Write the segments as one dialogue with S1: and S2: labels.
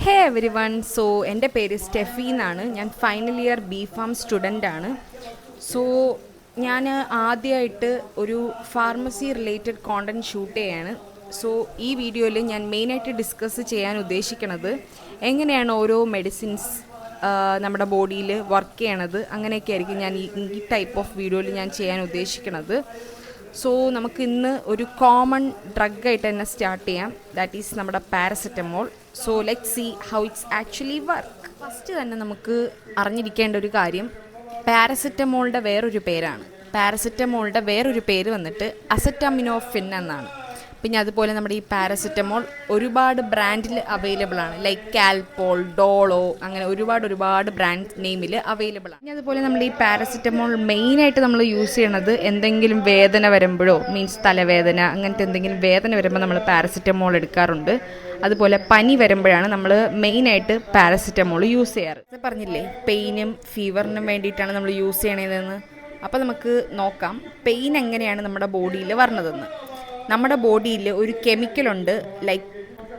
S1: ഹേ every one. So എൻ്റെ പേര് Steffi എന്നാണ്. ഞാൻ final year B farm student ആണ്. സോ ഞാൻ ആദ്യമായിട്ട് ഒരു ഫാർമസി റിലേറ്റഡ് കോണ്ടൻറ്റ് ഷൂട്ട് ചെയ്യാണ്. സോ ഈ വീഡിയോയിൽ ഞാൻ മെയിനായിട്ട് ഡിസ്കസ് ചെയ്യാൻ ഉദ്ദേശിക്കുന്നത് എങ്ങനെയാണ് ഓരോ മെഡിസിൻസ് നമ്മുടെ ബോഡിയിൽ വർക്ക് ചെയ്യണത്, അങ്ങനെയൊക്കെ ആയിരിക്കും ഞാൻ ഈ ടൈപ്പ് ഓഫ് വീഡിയോയിൽ ഞാൻ ചെയ്യാൻ ഉദ്ദേശിക്കുന്നത്. സോ നമുക്ക് ഇന്ന് ഒരു കോമൺ ഡ്രഗായിട്ട് തന്നെ സ്റ്റാർട്ട് ചെയ്യാം. ദാറ്റ് ഈസ് നമ്മുടെ paracetamol. So let's see how it's actually work. First തന്നെ നമുക്ക് അറിഞ്ഞിരിക്കേണ്ട ഒരു കാര്യം, പാരസെറ്റമോളിൻ്റെ വേറൊരു പേരാണ്. പാരസെറ്റമോളിൻ്റെ വേറൊരു പേര് വന്നിട്ട് അസറ്റാമിനോഫിൻ എന്നാണ്. പിന്നെ അതുപോലെ നമ്മുടെ ഈ പാരസെറ്റമോൾ ഒരുപാട് ബ്രാൻഡിൽ അവൈലബിൾ ആണ്. ലൈക്ക് കാൽപോൾ, ഡോളോ, അങ്ങനെ ഒരുപാട് ബ്രാൻഡ് നെയിമിൽ അവൈലബിൾ ആണ്. പിന്നെ അതുപോലെ നമ്മൾ ഈ പാരസെറ്റമോൾ മെയിനായിട്ട് നമ്മൾ യൂസ് ചെയ്യണത് എന്തെങ്കിലും വേദന വരുമ്പോഴോ, മീൻസ് തലവേദന, അങ്ങനത്തെ എന്തെങ്കിലും വേദന വരുമ്പോൾ നമ്മൾ പാരസെറ്റമോൾ എടുക്കാറുണ്ട്. അതുപോലെ പനി വരുമ്പോഴാണ് നമ്മൾ മെയിനായിട്ട് പാരസെറ്റമോൾ യൂസ് ചെയ്യാറ്. ഇത് പറഞ്ഞില്ലേ, പെയിനും ഫീവറിനും വേണ്ടിയിട്ടാണ് നമ്മൾ യൂസ് ചെയ്യണതെന്ന്. അപ്പോൾ നമുക്ക് നോക്കാം പെയിൻ എങ്ങനെയാണ് നമ്മുടെ ബോഡിയിൽ വരണതെന്ന്. നമ്മുടെ ബോഡിയിൽ ഒരു കെമിക്കലുണ്ട്, ലൈക്ക്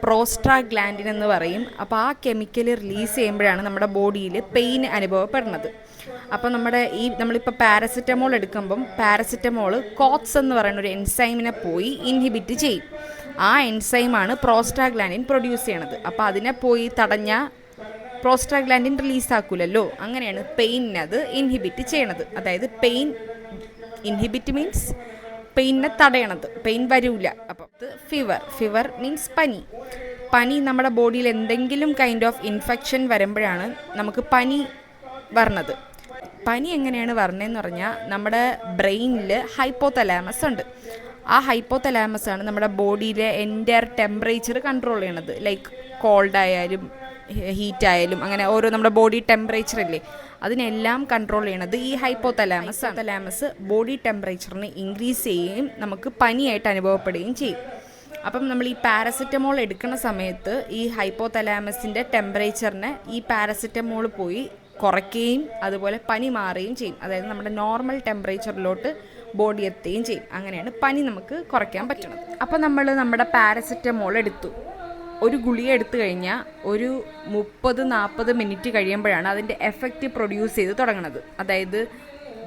S1: പ്രോസ്റ്റാഗ്ലാൻഡിൻ എന്ന് പറയും. അപ്പോൾ ആ കെമിക്കൽ റിലീസ് ചെയ്യുമ്പോഴാണ് നമ്മുടെ ബോഡിയിൽ പെയിൻ അനുഭവപ്പെടുന്നത്. അപ്പോൾ നമ്മളിപ്പോൾ പാരസെറ്റമോൾ എടുക്കുമ്പം പാരസെറ്റമോൾ കോക്സ് എന്ന് പറയുന്ന ഒരു എൻസൈമിനെ പോയി ഇൻഹിബിറ്റ് ചെയ്യും. ആ എൻസൈമാണ് പ്രോസ്റ്റാഗ്ലാൻഡിൻ പ്രൊഡ്യൂസ് ചെയ്യണത്. അപ്പോൾ അതിനെ പോയി തടഞ്ഞാൽ പ്രോസ്റ്റാഗ്ലാൻഡിൻ റിലീസാക്കൂലല്ലോ. അങ്ങനെയാണ് പെയിനത് ഇൻഹിബിറ്റ് ചെയ്യണത്. അതായത് പെയിൻ ഇൻഹിബിറ്റ് മീൻസ് പെയിനെ തടയണത്, പെയിൻ വരില്ല. അപ്പം ഫീവർ മീൻസ് പനി നമ്മുടെ ബോഡിയിൽ എന്തെങ്കിലും കൈൻഡ് ഓഫ് ഇൻഫെക്ഷൻ വരുമ്പോഴാണ് നമുക്ക് പനി വരണത്. പനി എങ്ങനെയാണ് വരണതെന്ന് പറഞ്ഞാൽ, നമ്മുടെ ബ്രെയിനിൽ ഹൈപ്പോതലാമസ് ഉണ്ട്. ആ ഹൈപ്പോതലാമസ് ആണ് നമ്മുടെ ബോഡിയിലെ എൻ്റയർ ടെമ്പറേച്ചർ കൺട്രോൾ ചെയ്യണത്. ലൈക്ക് കോൾഡ് ആയാലും ഹീറ്റ് ആയാലും അങ്ങനെ ഓരോ നമ്മുടെ ബോഡി ടെമ്പറേച്ചർ ഇല്ലേ, അതിനെല്ലാം കൺട്രോൾ ചെയ്യണത് ഈ ഹൈപ്പോതലാമസ് ബോഡി ടെമ്പറേച്ചറിനെ ഇൻക്രീസ് ചെയ്യുകയും നമുക്ക് പനിയായിട്ട് അനുഭവപ്പെടുകയും ചെയ്യും. അപ്പം നമ്മൾ ഈ പാരസെറ്റമോൾ എടുക്കുന്ന സമയത്ത് ഈ ഹൈപ്പോതലാമസിൻ്റെ ടെമ്പറേച്ചറിനെ ഈ പാരസെറ്റമോൾ പോയി കുറയ്ക്കുകയും അതുപോലെ പനി മാറുകയും ചെയ്യും. അതായത് നമ്മുടെ നോർമൽ ടെമ്പറേച്ചറിലോട്ട് ബോഡി എത്തുകയും ചെയ്യും. അങ്ങനെയാണ് പനി നമുക്ക് കുറയ്ക്കാൻ പറ്റുന്നത്. അപ്പം നമ്മുടെ പാരസെറ്റമോൾ എടുത്തു, ഒരു ഗുളിക എടുത്തു കഴിഞ്ഞാൽ ഒരു 30-40 മിനിറ്റ് കഴിയുമ്പോഴാണ് അതിൻ്റെ എഫക്റ്റ് പ്രൊഡ്യൂസ് ചെയ്ത് തുടങ്ങുന്നത്. അതായത്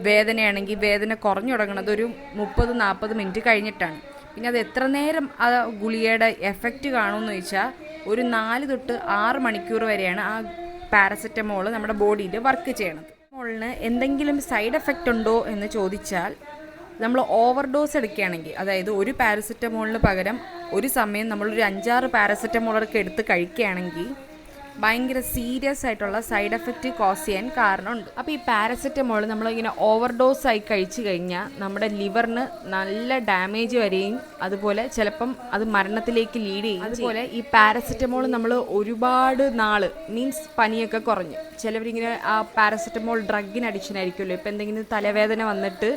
S1: വേദനയാണെങ്കിൽ വേദന കുറഞ്ഞു തുടങ്ങുന്നത് ഒരു 30-40 മിനിറ്റ് കഴിഞ്ഞിട്ടാണ്. പിന്നെ അത് എത്ര നേരം ആ ഗുളികയുടെ എഫക്റ്റ് കാണുമെന്ന് ചോദിച്ചാൽ ഒരു 4-6 മണിക്കൂർ വരെയാണ് ആ പാരസെറ്റമോൾ നമ്മുടെ ബോഡിയിൽ വർക്ക് ചെയ്യണത്. മോളിന് എന്തെങ്കിലും സൈഡ് എഫക്റ്റ് ഉണ്ടോ എന്ന് ചോദിച്ചാൽ, നമ്മൾ ഓവർഡോസ് എടുക്കുകയാണെങ്കിൽ, അതായത് ഒരു പാരസെറ്റമോളിന് പകരം ഒരു സമയം നമ്മളൊരു 5-6 പാരസെറ്റമോളൊക്കെ എടുത്ത് കഴിക്കുകയാണെങ്കിൽ ഭയങ്കര സീരിയസ് ആയിട്ടുള്ള സൈഡ് എഫക്റ്റ് കോസ് ചെയ്യാൻ കാരണമുണ്ട്. അപ്പോൾ ഈ പാരസെറ്റമോൾ നമ്മളിങ്ങനെ ഓവർഡോസ് ആയി കഴിച്ചു കഴിഞ്ഞാൽ നമ്മുടെ ലിവറിന് നല്ല ഡാമേജ് വരികയും അതുപോലെ ചിലപ്പം അത് മരണത്തിലേക്ക് ലീഡ് ചെയ്യും. അതുപോലെ ഈ പാരസെറ്റമോൾ നമ്മൾ ഒരുപാട് നാൾ, മീൻസ് പനിയൊക്കെ കുറഞ്ഞ്, ചിലവരിങ്ങനെ ആ പാരസെറ്റമോൾ ഡ്രഗിന് അഡിക്ഷൻ ആയിരിക്കുമല്ലോ. ഇപ്പോൾ എന്തെങ്കിലും തലവേദന വന്നിട്ട്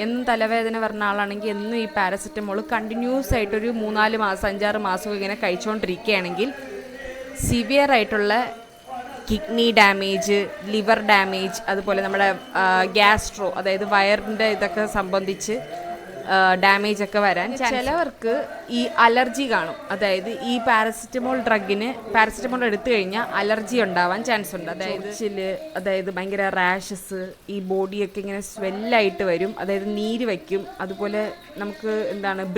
S1: എന്നും തലവേദന വരുന്ന ആളാണെങ്കിൽ എന്നും ഈ പാരസെറ്റമോൾ കണ്ടിന്യൂസ് ആയിട്ടൊരു 3-4 മാസം 5-6 മാസം ഇങ്ങനെ കഴിച്ചുകൊണ്ടിരിക്കുകയാണെങ്കിൽ സിവിയർ ആയിട്ടുള്ള കിഡ്നി ഡാമേജ്, ലിവർ ഡാമേജ്, അതുപോലെ നമ്മുടെ ഗ്യാസ്ട്രോ, അതായത് വയറിൻ്റെ ഇതൊക്കെ സംബന്ധിച്ച് ഡാമേജ് ഒക്കെ വരാൻ, ചിലവർക്ക് ഈ അലർജി കാണും. അതായത് ഈ പാരസെറ്റമോൾ എടുത്തു കഴിഞ്ഞാൽ അലർജി ഉണ്ടാവാൻ ചാൻസ് ഉണ്ട്. അതായത് ഭയങ്കര റാഷസ്, ഈ ബോഡിയൊക്കെ ഇങ്ങനെ സ്വെല്ലായിട്ട് വരും, അതായത് നീര് വയ്ക്കും. അതുപോലെ നമുക്ക്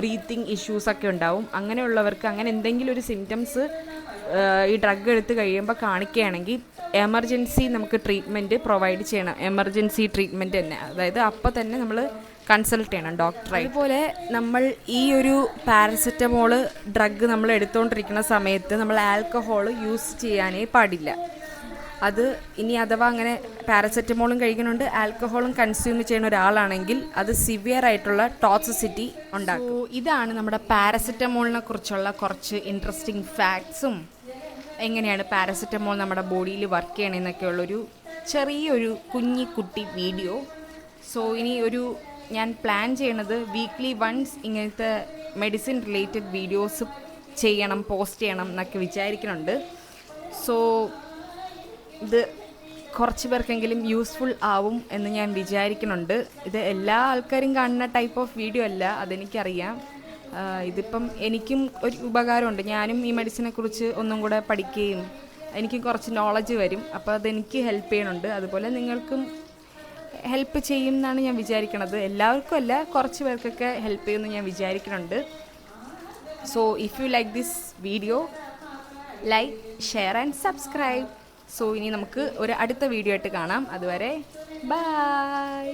S1: ബ്രീത്തിങ് ഇഷ്യൂസ് ഒക്കെ ഉണ്ടാവും. അങ്ങനെയുള്ളവർക്ക് അങ്ങനെ എന്തെങ്കിലും ഒരു സിംറ്റംസ് ഈ ഡ്രഗ് എടുത്ത് കഴിയുമ്പോൾ കാണിക്കുകയാണെങ്കിൽ എമർജൻസി നമുക്ക് ട്രീറ്റ്മെൻറ്റ് പ്രൊവൈഡ് ചെയ്യണം. എമർജൻസി ട്രീറ്റ്മെൻറ്റ് തന്നെ, അതായത് അപ്പോൾ തന്നെ നമ്മൾ കൺസൾട്ട് ചെയ്യണം ഡോക്ടറെ. അതുപോലെ നമ്മൾ ഈ ഒരു പാരസെറ്റമോൾ ഡ്രഗ് നമ്മൾ എടുത്തുകൊണ്ടിരിക്കുന്ന സമയത്ത് നമ്മൾ ആൽക്കഹോൾ യൂസ് ചെയ്യാനേ പാടില്ല. അത് ഇനി അഥവാ അങ്ങനെ പാരസെറ്റമോളും കഴിക്കുന്നുണ്ട് ആൽക്കഹോളും കൺസ്യൂം ചെയ്യുന്ന ഒരാളാണെങ്കിൽ അത് സിവിയർ ആയിട്ടുള്ള ടോക്സിസിറ്റി ഉണ്ടാക്കും. ഇതാണ് നമ്മുടെ പാരസെറ്റമോളിനെ കുറിച്ചുള്ള കുറച്ച് ഇൻട്രസ്റ്റിംഗ് ഫാക്ട്സും എങ്ങനെയാണ് പാരസെറ്റമോൾ നമ്മുടെ ബോഡിയിൽ വർക്ക് ചെയ്യണമെന്നൊക്കെയുള്ളൊരു ചെറിയൊരു കുട്ടി വീഡിയോ. സോ ഇനി ഞാൻ പ്ലാൻ ചെയ്യണത് വീക്ക്ലി വൺസ് ഇങ്ങനത്തെ മെഡിസിൻ റിലേറ്റഡ് വീഡിയോസ് പോസ്റ്റ് ചെയ്യണം എന്നൊക്കെ വിചാരിക്കുന്നുണ്ട്. സോ ഇത് കുറച്ച് പേർക്കെങ്കിലും യൂസ്ഫുൾ ആവും എന്ന് ഞാൻ വിചാരിക്കുന്നുണ്ട്. ഇത് എല്ലാ ആൾക്കാരും കാണുന്ന ടൈപ്പ് ഓഫ് വീഡിയോ അല്ല, അതെനിക്കറിയാം. ഇതിപ്പം എനിക്കും ഒരു ഉപകാരമുണ്ട്. ഞാനും ഈ മെഡിസിനെ കുറിച്ച് ഒന്നും കൂടെ പഠിക്കുകയും എനിക്ക് കുറച്ച് നോളജ് വരും. അപ്പോൾ അതെനിക്ക് ഹെൽപ്പ് ചെയ്യണുണ്ട്. അതുപോലെ നിങ്ങൾക്കും ഹെൽപ്പ് ചെയ്യും എന്നാണ് ഞാൻ വിചാരിക്കണത്. എല്ലാവർക്കും അല്ല, കുറച്ച് പേർക്കൊക്കെ ഹെൽപ്പ് ചെയ്യുമെന്ന് ഞാൻ വിചാരിക്കുന്നുണ്ട്. So if you like this video, like, share and subscribe. So ഇനി നമുക്ക് ഒരു അടുത്ത വീഡിയോ ആയിട്ട് കാണാം. അതുവരെ ബൈ.